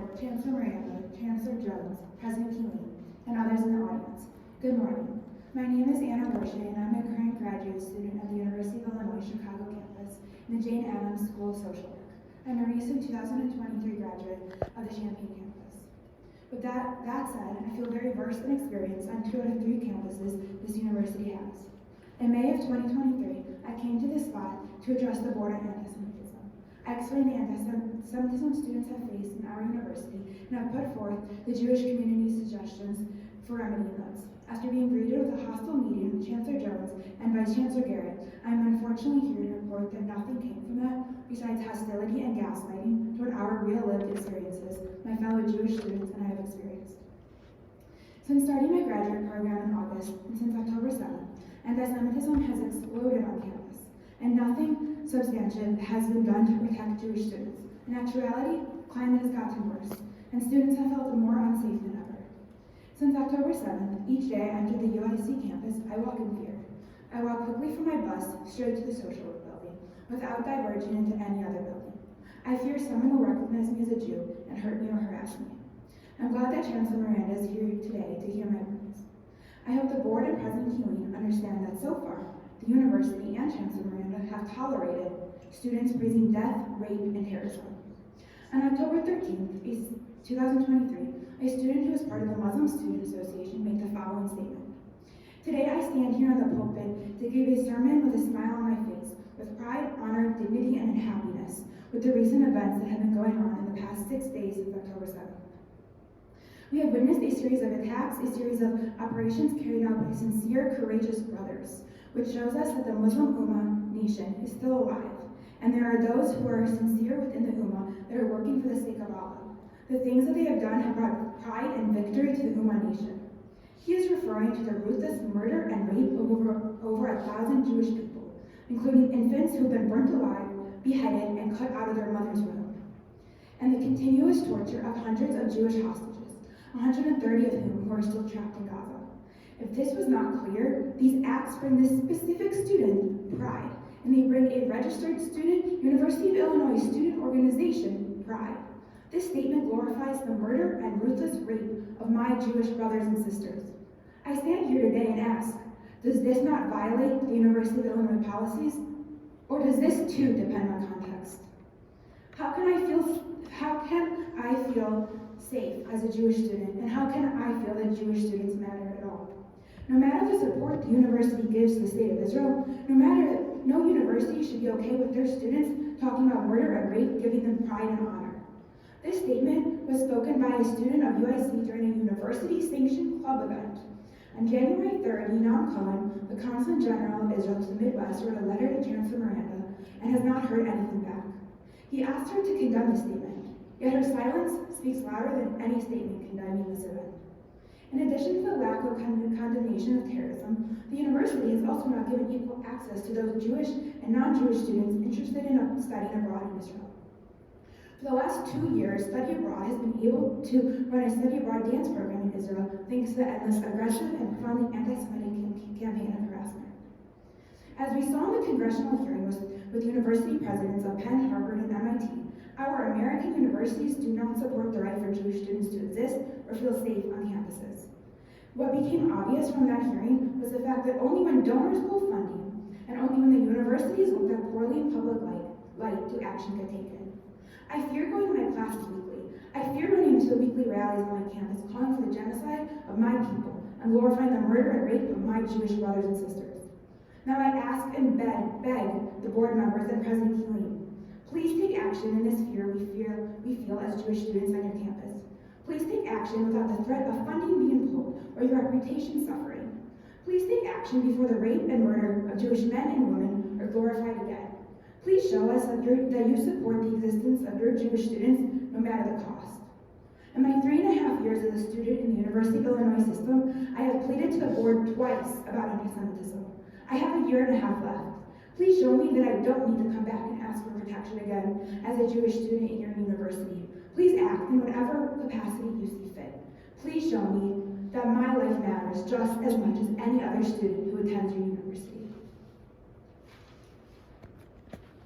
Board, Chancellor Miranda, Chancellor Jones, President Keeley, and others in the audience. Good morning. My name is Warshay, and I'm a current graduate student at the University of Illinois Chicago campus in the Jane Addams School of Social Work. I'm a recent 2023 graduate of the Champaign campus. With that said, I feel very versed and experienced on 2 out of 3 campuses this university has. In May of 2023, I came to this spot to address the board on anti-Semitism. I explained the anti-Semitism students have faced in our university and have put forth the Jewish community's suggestions for remedying those. After being greeted with a hostile meeting with Chancellor Jones and Vice Chancellor Garrett, I am unfortunately here to report that nothing came from that besides hostility and gaslighting toward our real-lived experiences my fellow Jewish students and I have experienced. Since starting my graduate program in August and since October 7th, anti-Semitism has exploded on campus, and nothing substantive has been done to protect Jewish students. In actuality, climate has gotten worse, and students have felt more unsafe than ever. Since October 7th, each day I enter the UIC campus, I walk in fear. I walk quickly from my bus straight to the social work building, without diverging into any other building. I fear someone will recognize me as a Jew and hurt me or harass me. I'm glad that Chancellor Miranda is here today to hear my words. I hope the board and President Keeley understand that so far, the university and Chancellor Miranda have tolerated students breathing death, rape, and terrorism. On October 13th, 2023, a student who is part of the Muslim Student Association made the following statement. Today I stand here on the pulpit to give a sermon with a smile on my face, with pride, honor, dignity, and happiness, with the recent events that have been going on in the past 6 days since October 7th. We have witnessed a series of attacks, a series of operations carried out by sincere, courageous brothers, which shows us that the Muslim Ummah nation is still alive, and there are those who are sincere within the Ummah that are working for the sake of Allah. The things that they have done have brought pride and victory to the Ummah nation. He is referring to the ruthless murder and rape of over 1,000 Jewish people, including infants who have been burnt alive, beheaded, and cut out of their mother's womb, and the continuous torture of hundreds of Jewish hostages, 130 of whom who are still trapped in Gaza. If this was not clear, these acts bring this specific student pride, and they bring a registered student, University of Illinois student organization pride. This statement glorifies the murder and ruthless rape of my Jewish brothers and sisters. I stand here today and ask, does this not violate the University of Illinois policies? Or does this too depend on context? How can I feel safe as a Jewish student, and how can I feel that Jewish students matter at all? No matter the support the university gives the state of Israel, no university should be okay with their students talking about murder and rape, giving them pride and honor. This statement was spoken by a student of UIC during a university-sanctioned club event. On January 3rd, Yinam Cohen, the Consul General of Israel to the Midwest, wrote a letter to Chancellor Miranda and has not heard anything back. He asked her to condemn the statement, yet her silence speaks louder than any statement condemning this event. In addition to the lack of condemnation of terrorism, the university has also not given equal access to those Jewish and non-Jewish students interested in studying abroad in Israel. For the last 2 years, Study Abroad has been able to run a Study Abroad dance program in Israel thanks to the endless aggressive and profoundly anti-Semitic campaign of harassment. As we saw in the congressional hearings with university presidents of Penn, Harvard, and MIT, our American universities do not support the right for Jewish students to exist or feel safe on campuses. What became obvious from that hearing was the fact that only when donors pull funding, and only when the universities looked at poorly in public light do action get taken. I fear going to my classes weekly. I fear running into the weekly rallies on my campus calling for the genocide of my people and glorifying the murder and rape of my Jewish brothers and sisters. Now I ask and beg the board members and President Keeley, please take action in this fear we feel as Jewish students on your campus. Please take action without the threat of funding being pulled or your reputation suffering. Please take action before the rape and murder of Jewish men and women are glorified again. Please show us that you support the existence of your Jewish students no matter the cost. In my 3.5 years as a student in the University of Illinois system, I have pleaded to the board twice about anti-Semitism. I have 1.5 years left. Please show me that I don't need to come back and ask for protection again as a Jewish student in your university. Please act in whatever capacity you see fit. Please show me that my life matters just as much as any other student who attends your university.